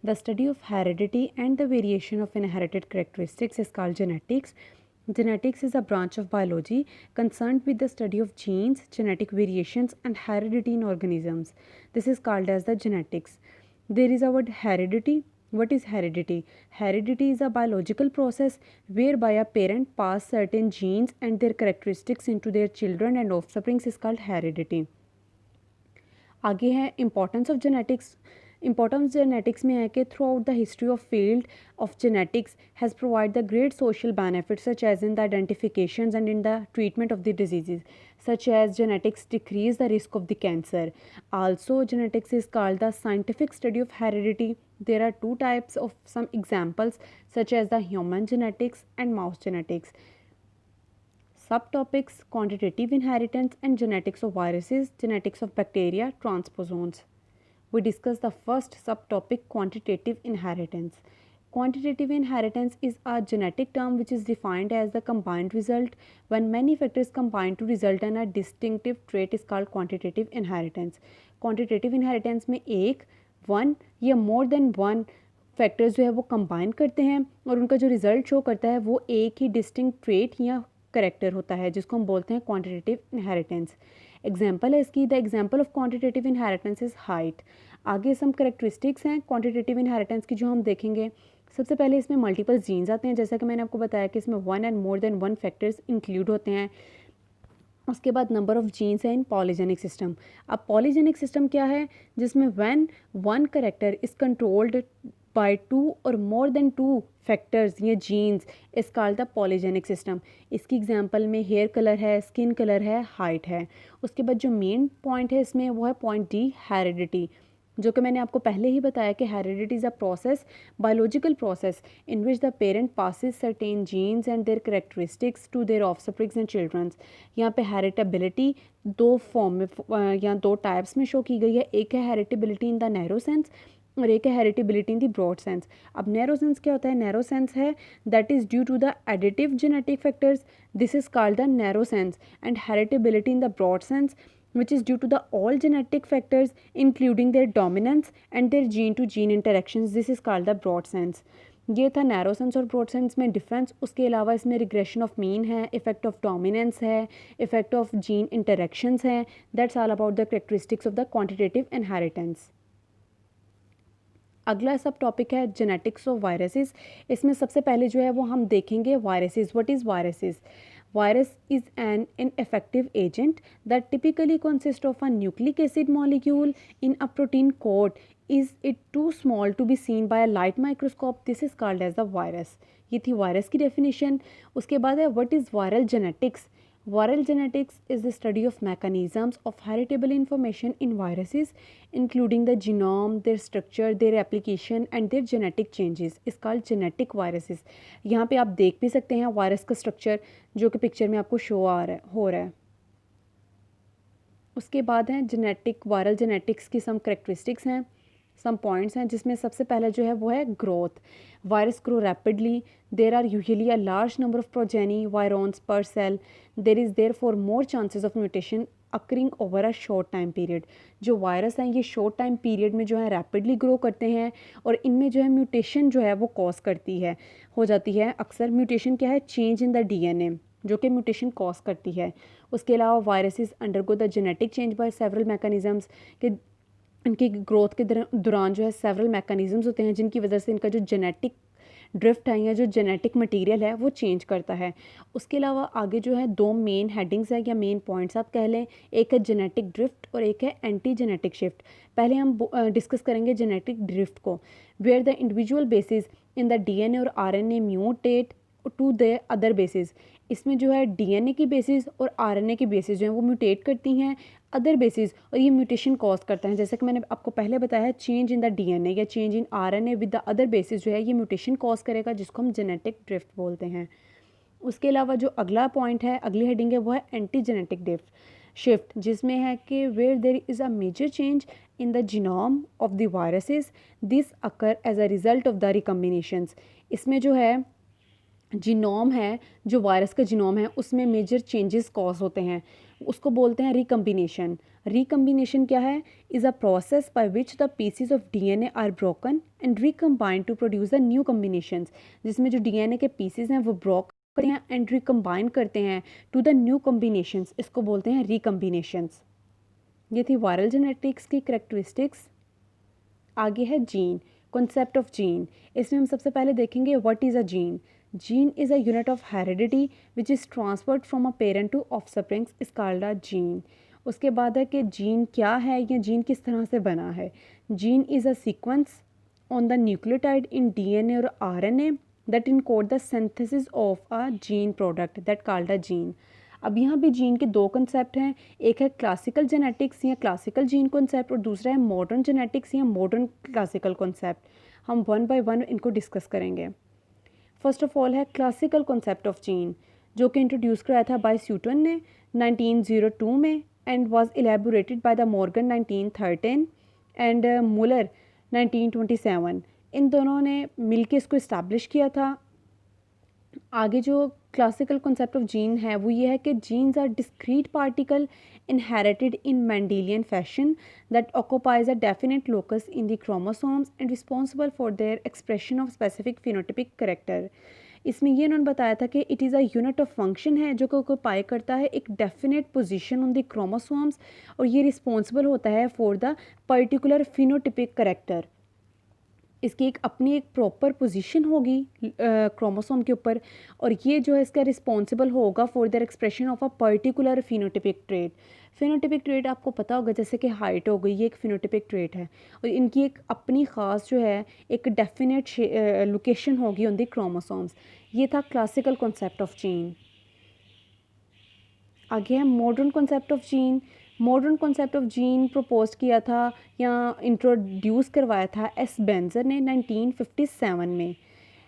The study of heredity and the variation of inherited characteristics is called genetics. Genetics is a branch of biology concerned with the study of genes, genetic variations, and heredity in organisms. This is called as the genetics. There is a word heredity. What is heredity? Heredity is a biological process whereby a parent passes certain genes and their characteristics into their children and offspring is called heredity. आगे है importance of genetics. Importance genetics में है कि throughout the history of field of genetics has provide the great social benefits such as in the identification and in the treatment of the diseases such as genetics decrease the risk of the cancer. Also, genetics is called the scientific study of heredity. There are two types of some examples such as the human genetics and mouse genetics. Subtopics: quantitative inheritance and genetics of viruses, genetics of bacteria, transposons. We discuss the first subtopic: quantitative inheritance. Quantitative inheritance is a genetic term which is defined as the combined result when many factors combine to result in a distinctive trait is called quantitative inheritance. Quantitative inheritance में एक, one या more than one factors जो है वो combine करते हैं और उनका जो रिजल्ट शो करता है वो एक ही डिस्टिंक्ट ट्रेट या करेक्टर होता है जिसको हम बोलते हैं क्वांटिटेटिव इनहेरिटेंस. एग्जाम्पल है इसकी. The example of quantitative inheritance is height. आगे सम करेक्टरिस्टिक्स हैं क्वांटिटेटिव इनहेरिटेंस की जो हम देखेंगे. सबसे पहले इसमें मल्टीपल जीन्स आते हैं, जैसा कि मैंने आपको बताया कि इसमें one and more than one factors include होते हैं. उसके बाद नंबर ऑफ जीन्स है इन पॉलीजेनिक सिस्टम. अब पॉलीजेनिक सिस्टम क्या है? जिसमें when one character is controlled by two और मोर देन टू फैक्टर्स या genes is called the polygenic system. इसकी एग्जांपल में हेयर कलर है, स्किन कलर है, हाइट है. उसके बाद जो मेन पॉइंट है इसमें वो है पॉइंट डी, हेरिडिटी, जो कि मैंने आपको पहले ही बताया कि heredity is a process, biological process in which the parent passes certain genes and their characteristics to their offsprings and childrens. यहाँ पे हेरिटेबिलिटी दो फॉर्म में या दो टाइप्स में शो की गई है. एक है heritability in the narrow sense और एक है heritability in the broad sense. अब नैरो सेंस क्या होता है? नैरो सेंस है that is due to the additive genetic factors. This is called the narrow sense. And heritability in the broad sense which is due to the all genetic factors including their dominance and their gene to gene interactions. This is called the broad sense. ये था narrow sense और broad sense में difference. उसके अलावा इसमें regression of mean है, effect of dominance है, effect of gene interactions हैं. That's all about the characteristics of the quantitative inheritance. अगला सब टॉपिक है जेनेटिक्स ऑफ वायरसेस. इसमें सबसे पहले जो है वो हम देखेंगे viruses. What is viruses? Virus is an ineffective agent that typically consists of a nucleic acid molecule in a protein coat. Is it too small to be seen by a light microscope? This is called as the virus. ये थी virus की definition. उसके बाद है what is viral genetics. Viral genetics is the study of mechanisms of heritable information in viruses, including the genome, their structure, their application and their genetic changes. is called genetic viruses. यहाँ पे आप देख भी सकते हैं virus का structure जो कि पिक्चर में आपको शो हो रहा है. उसके बाद है जेनेटिक वायरल जेनेटिक्स की सम करेक्टरिस्टिक्स हैं, सम पॉइंट्स हैं, जिसमें सबसे पहले जो है वो है growth. Virus grow rapidly. There are usually a large number of progeny virions per cell. There is therefore more chances of mutation occurring over a short time period. जो virus हैं ये शॉर्ट टाइम पीरियड में जो है rapidly grow करते हैं और इनमें जो है म्यूटेशन जो है वो कॉज करती है हो जाती है. अक्सर म्यूटेशन क्या है? चेंज इन द डीएनए, जो कि म्यूटेशन कॉज करती है. उसके अलावा viruses undergo the genetic change by several mechanisms, कि इनकी ग्रोथ के दौरान जो है सेवरल मैकेनिज्म्स होते हैं जिनकी वजह से इनका जो जेनेटिक ड्रिफ्ट है या जो जेनेटिक मटेरियल है वो चेंज करता है. उसके अलावा आगे जो है दो मेन हेडिंग्स है या मेन पॉइंट्स आप कह लें. एक है जेनेटिक ड्रिफ्ट और एक है एंटी जेनेटिक शिफ्ट. पहले हम डिस्कस करेंगे जेनेटिक ड्रिफ्ट को. Where the individual bases in the DNA और RNA mutate to the other bases. इसमें जो है डीएनए की बेसिस और आरएनए की बेसिस जो है वो म्यूटेट करती हैं अदर बेसिस और ये म्यूटेशन कॉज करता है. जैसे कि मैंने आपको पहले बताया चेंज इन द डीएनए या change in RNA with the other basis जो है ये म्यूटेशन कॉज करेगा जिसको हम जेनेटिक ड्रिफ्ट बोलते हैं. उसके अलावा जो अगला पॉइंट है, अगली हेडिंग है, वो है एंटी जेनेटिक ड्रिफ्ट शिफ्ट, जिसमें है कि where there is a major change in the genome of the viruses. This occur as a result of the recombinations. इसमें जो है जीनोम है, जो वायरस का जीनोम है उसमें मेजर चेंजेस कॉज होते हैं, उसको बोलते हैं रिकम्बिनेशन. रिकम्बिनेशन क्या है? Is a process by which the pieces of DNA are broken and recombined to produce the new combinations, जिसमें जो डीएनए के पीसीज हैं वो ब्रोक करते हैं एंड रिकम्बाइन करते हैं टू द न्यू कम्बिनेशंस, इसको बोलते हैं रिकम्बिनेशंस। ये थी वायरल जेनेटिक्स की करेक्टरिस्टिक्स। आगे है जीन, कॉन्सेप्ट ऑफ जीन। इसमें हम सबसे पहले देखेंगे what is a gene. Gene is a unit of heredity which is transferred from a parent to offsprings is called a gene. उसके बाद है कि जीन क्या है या जीन किस तरह से बना है। Gene is a sequence on the nucleotide in DNA और RNA that encode the synthesis of a gene product that called a gene. अब यहाँ भी जीन के दो कंसेप्ट हैं, एक है क्लासिकल जेनेटिक्स या क्लासिकल जीन कॉन्सेप्ट और दूसरा है मॉडर्न जेनेटिक्स या मॉडर्न क्लासिकल कॉन्सेप्ट। हम वन बाय वन इनको डिस्कस करेंगे। फर्स्ट ऑफ ऑल है क्लासिकल कॉन्सेप्ट ऑफ जीन, जो कि इंट्रोड्यूस कराया था बाय स्यूटन ने 1902 में and was elaborated by the Morgan 1913 and Muller 1927। इन दोनों ने मिलकर इसको इस्टेब्लिश किया था। आगे जो क्लासिकल कॉन्सेप्ट ऑफ जीन है वो ये है कि genes are discrete particle inherited in Mendelian fashion that occupies a definite locus in the chromosomes and responsible for their expression of specific phenotypic character। इसमें ये उन्होंने बताया था कि it is a unit of function है जो कि occupy करता है एक definite position on the chromosomes और ये रिस्पॉन्सिबल होता है for the particular phenotypic character. इसकी एक अपनी एक प्रॉपर पोजीशन होगी क्रोमोसोम के ऊपर और ये जो है इसका रिस्पॉन्सिबल होगा for their expression of a particular phenotypic trait. Phenotypic trait आपको पता होगा जैसे कि हाइट हो गई, ये एक फिनोटिपिक ट्रेट है और इनकी एक अपनी ख़ास जो है एक डेफिनेट लोकेशन होगी ऑन द क्रोमोसोम्स। ये था क्लासिकल कॉन्सेप्ट ऑफ जीन। आगे है modern concept of gene. Modern concept of gene propose किया था या इंट्रोड्यूस करवाया था एस बेंजर ने 1957 में।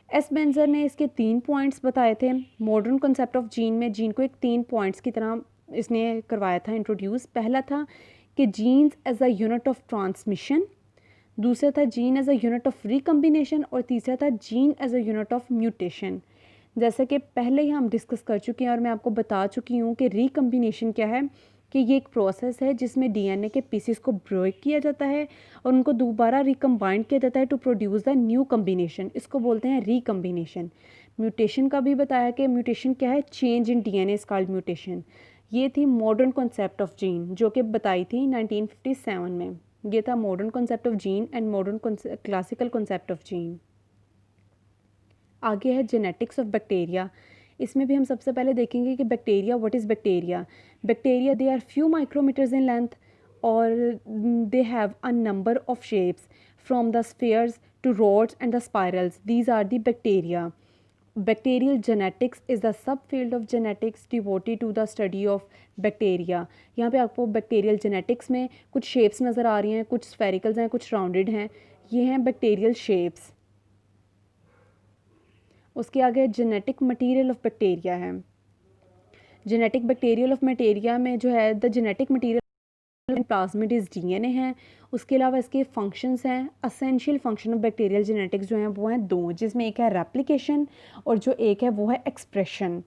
एस बेंजर ने इसके 3 पॉइंट्स बताए थे। मॉडर्न कॉन्सेप्ट ऑफ जीन में जीन को एक 3 पॉइंट्स की तरह इसने करवाया था इंट्रोड्यूस। पहला था कि genes as a unit of transmission, दूसरा था gene as a unit of recombination और तीसरा था gene as a unit of mutation. जैसे कि पहले ही हम डिस्कस कर चुके हैं और मैं आपको बता चुकी हूँ कि रिकम्बिनेशन क्या है, कि ये एक प्रोसेस है जिसमें डीएनए के पीसेस को ब्रेक किया जाता है और उनको दोबारा रिकम्बाइंड किया जाता है to produce the new combination, इसको बोलते हैं रिकम्बिनेशन। म्यूटेशन का भी बताया कि म्यूटेशन क्या है, change in DNA is called mutation. ये थी मॉडर्न कॉन्सेप्ट ऑफ जीन जो कि बताई थी 1957 में। ये था modern concept of gene and modern classical concept of gene. आगे है जेनेटिक्स ऑफ बैक्टीरिया। इसमें भी हम सबसे पहले देखेंगे कि bacteria, what is bacteria. Bacteria they are few micrometers in length और they have a number of shapes from the spheres to rods and the spirals. These are the bacteria. Bacterial genetics is the subfield of genetics devoted to the study of bacteria. यहाँ पे आपको bacterial genetics में कुछ shapes नज़र आ रही हैं, कुछ स्फेरिकल्स हैं, कुछ राउंडेड हैं। ये हैं बैक्टीरियल शेप्स। उसके आगे जेनेटिक मटेरियल ऑफ बैक्टीरिया है। जेनेटिक बैक्टीरियल ऑफ मटेरिया में जो है the genetic material plasmid is DNA है। उसके अलावा इसके फंक्शंस हैं। Essential function of bacterial genetics जो हैं वो हैं 2, जिसमें एक है रेप्लिकेशन और जो एक है वो है एक्सप्रेशन।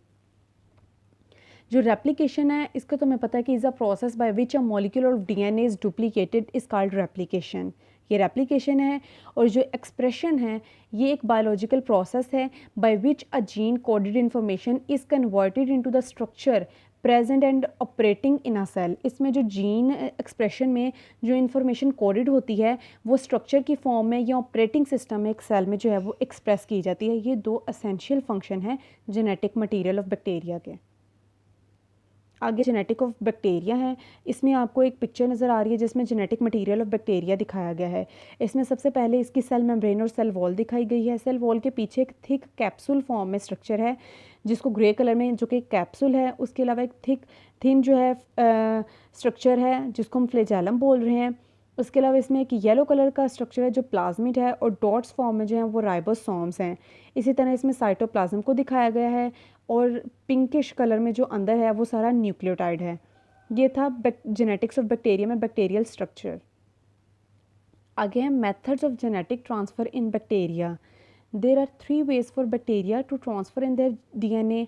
जो रेप्लिकेशन है इसका तो हमें पता है कि is a process by which a molecule of DNA is duplicated is called replication. ये रेप्लिकेशन है। और जो एक्सप्रेशन है ये एक बायोलॉजिकल प्रोसेस है by which a gene coded information is converted into the structure present and operating in a cell. इसमें जो जीन एक्सप्रेशन में जो इन्फॉर्मेशन कोडेड होती है वो स्ट्रक्चर की फॉर्म में या ऑपरेटिंग सिस्टम में एक सेल में जो है वो एक्सप्रेस की जाती है। ये 2 एसेंशियल फंक्शन है जेनेटिक मटीरियल ऑफ बैक्टीरिया के। आगे जेनेटिक ऑफ बैक्टीरिया है। इसमें आपको एक पिक्चर नज़र आ रही है जिसमें जेनेटिक मटेरियल ऑफ बैक्टीरिया दिखाया गया है। इसमें सबसे पहले इसकी सेल मेम्ब्रेन और सेल वॉल दिखाई गई है। सेल वॉल के पीछे एक थिक कैप्सूल फॉर्म में स्ट्रक्चर है जिसको ग्रे कलर में जो कि कैप्सूल है। उसके अलावा एक थिन जो है स्ट्रक्चर है जिसको हम फ्लेजेलम बोल रहे हैं। उसके अलावा इसमें एक येलो कलर का स्ट्रक्चर है जो प्लाज्मिड है और डॉट्स फॉर्म में जो हैं वो राइबोसोम्स हैं। इसी तरह इसमें साइटोप्लाज्म को दिखाया गया है और पिंकिश कलर में जो अंदर है वो सारा न्यूक्लियोटाइड है। ये था जेनेटिक्स ऑफ बैक्टीरिया में बैक्टीरियल स्ट्रक्चर। आगे है methods of genetic transfer in bacteria. There are 3 ways for bacteria to transfer in their DNA.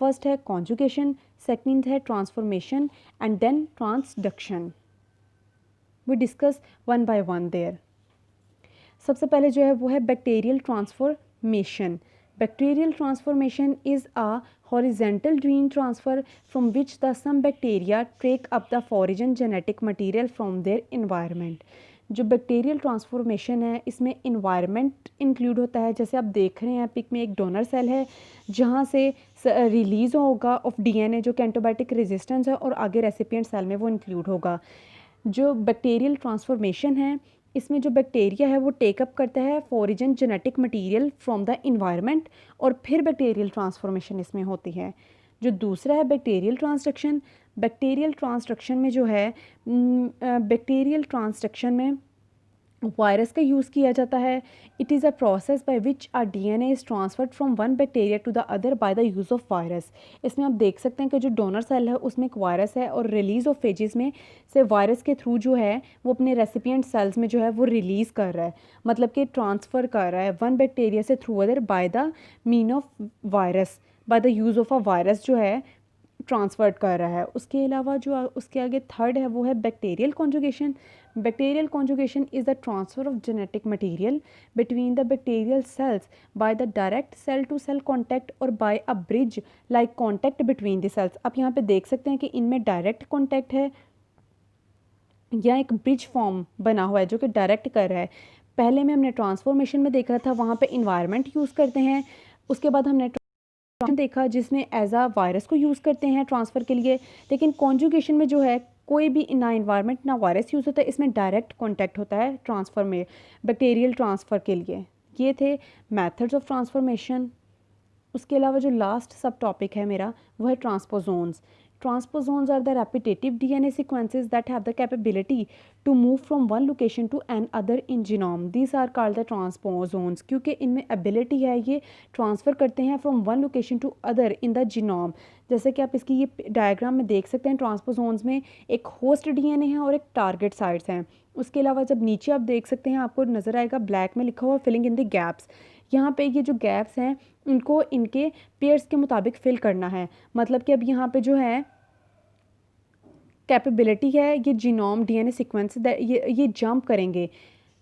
First है कॉन्जुगेशन, सेकंड है transformation and then transduction. We discuss one by one there. सबसे पहले जो है वो है bacterial transformation. Bacterial transformation is a horizontal gene transfer from which the some bacteria take up the foreign genetic material from their environment. जो bacterial transformation है इसमें environment include होता है। जैसे आप देख रहे हैं पिक में एक डोनर सेल है जहाँ से रिलीज़ होगा ऑफ डीएनए जो कि एंटीबायोटिक रेजिस्टेंस है, और आगे रेसिपिएंट सेल में वो इंक्लूड होगा। जो बैक्टीरियल ट्रांसफॉर्मेशन है इसमें जो बैक्टीरिया है वो टेकअप करता है foreign genetic material from the environment, और फिर बैक्टीरियल ट्रांसफॉर्मेशन इसमें होती है। जो दूसरा है बैक्टीरियल ट्रांसडक्शन। बैक्टीरियल ट्रांसडक्शन में जो है बैक्टीरियल ट्रांसडक्शन में वायरस का यूज़ किया जाता है। It is a process by which are DNA is transferred from one bacteria to the other by the use of virus. इसमें आप देख सकते हैं कि जो डोनर सेल है उसमें एक वायरस है, और रिलीज़ ऑफ फेजेस में से वायरस के थ्रू जो है वो अपने रेसिपिएंट सेल्स में जो है वो रिलीज़ कर रहा है, मतलब कि ट्रांसफ़र कर रहा है वन बैक्टीरिया से through other by the mean of virus, bye the use of a virus जो है ट्रांसफर्ड कर रहा है। उसके अलावा जो उसके आगे थर्ड है वो है bacterial conjugation. Bacterial conjugation is the transfer of genetic material between the bacterial cells by the direct cell to cell contact और by a bridge like contact between the cells. आप यहाँ पे देख सकते हैं कि इनमें डायरेक्ट कॉन्टैक्ट है या एक ब्रिज फॉर्म बना हुआ है जो कि डायरेक्ट कर रहा है। पहले में हमने ट्रांसफॉर्मेशन में देखा था वहाँ पे इन्वायरमेंट यूज़ करते हैं, उसके बाद हमने देखा जिसमें एज आ वायरस को यूज़ करते हैं ट्रांसफ़र के लिए। लेकिन कॉन्जुगेशन में जो है कोई भी ना इन्वायरमेंट ना वायरस यूज़ होता है, इसमें डायरेक्ट कॉन्टैक्ट होता है ट्रांसफ़र में बैक्टीरियल ट्रांसफ़र के लिए। ये थे मेथड्स ऑफ ट्रांसफॉर्मेशन। उसके अलावा जो लास्ट सब टॉपिक है मेरा वो है transposons. Transposons are the repetitive DNA sequences that have the capability to move from one location to another in genome. These are called the transposons क्योंकि इनमें ability है ये ट्रांसफ़र करते हैं from one location to other in the genome। जैसे कि आप इसकी ये डायग्राम में देख सकते हैं ट्रांसपोजोन्स में एक होस्ट डीएनए है और एक टारगेट साइट्स हैं। उसके अलावा जब नीचे आप देख सकते हैं आपको नज़र आएगा ब्लैक में लिखा हुआ फिलिंग इन द गैप्स। यहाँ पे ये जो गैप्स हैं उनको इनके पेयर्स के मुताबिक फिल करना है। मतलब कि अब यहाँ पे जो है कैपेबिलिटी है ये जीनोम डीएनए सीक्वेंस ये जंप करेंगे,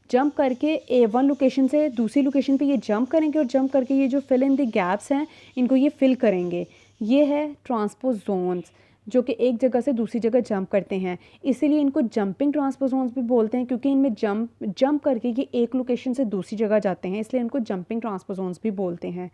जंप करके वन लोकेशन से दूसरी लोकेशन पे ये जंप करेंगे और जंप करके ये जो फिल इन द गैप्स हैं इनको ये फिल करेंगे। ये है ट्रांसपोजोन्स जो कि एक जगह से दूसरी जगह जंप करते हैं, इसीलिए इनको जंपिंग ट्रांसपोजोन्स भी बोलते हैं क्योंकि इनमें जंप करके ये एक लोकेशन से दूसरी जगह जाते हैं, इसलिए इनको जंपिंग ट्रांसपोजोन्स भी बोलते हैं।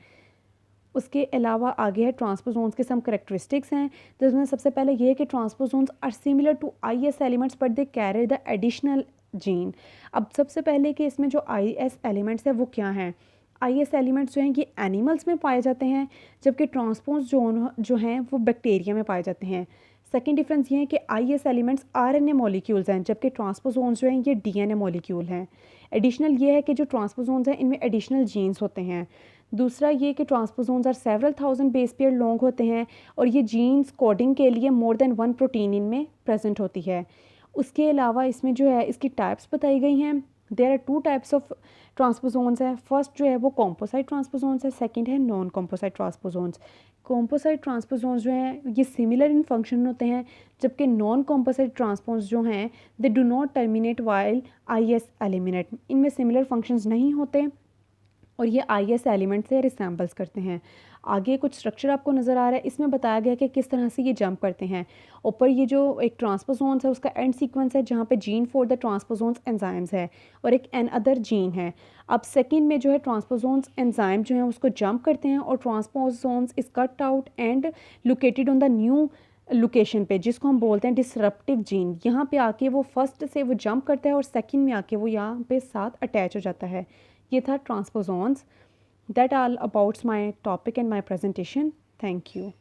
उसके अलावा आगे है ट्रांसपोजोन्स के सम करेक्टरिस्टिक्स हैं, जिसमें सबसे पहले ये है कि transposons are similar to IS elements but they carry the additional gene. अब सबसे पहले कि इसमें जो आईएस एलिमेंट्स हैं वो क्या हैं। आईएस एलिमेंट्स जो हैं ये एनिमल्स में पाए जाते हैं, जबकि ट्रांसपोज जो हैं वो बैक्टीरिया में पाए जाते हैं। सेकेंड डिफरेंस ये है कि आईएस एलिमेंट्स आरएनए मॉलिक्यूल्स हैं, जबकि ट्रांसपोजोन्स जो हैं ये डीएनए मॉलिक्यूल हैं। एडिशनल ये है कि जो ट्रांसपोजोन्स हैं इनमें एडिशनल जीन्स होते हैं। दूसरा ये कि transposons are several thousand base pair long होते हैं और ये जीन्स कोडिंग के लिए मोर देन वन प्रोटीन इनमें प्रेजेंट होती है। उसके अलावा इसमें जो है इसकी टाइप्स बताई गई हैं। There are two types of transposons है। फर्स्ट जो है वो कॉम्पोसाइट ट्रांसपोजोन्स है, सेकंड है non composite transposons. Composite transposons जो हैं ये सिमिलर इन फंक्शन होते हैं, जबकि नॉन कॉम्पोसाइट ट्रांसपोज जो हैं they do not terminate while IS eliminate. इनमें सिमिलर फंक्शंस नहीं होते और ये आईएस एलिमेंट से रिसेंबल्स करते हैं। आगे कुछ स्ट्रक्चर आपको नज़र आ रहा है, इसमें बताया गया कि किस तरह से ये जंप करते हैं। ऊपर ये जो एक ट्रांसपोजोन्स है उसका एंड सीक्वेंस है जहाँ पे gene for the transposons enzymes है और एक एन अदर जीन है। अब सेकंड में जो है ट्रांसपोजोन्स एंजाइम जो है उसको जंप करते हैं और transposons is cut out and located on the new location पे, जिसको हम बोलते हैं डिसरप्टिव जीन। यहाँ पे आके वो फर्स्ट से वो जंप करता है और सेकंड में आके वो यहाँ पे साथ अटैच हो जाता है। ये था transposons. That all abouts my topic and my presentation. Thank you.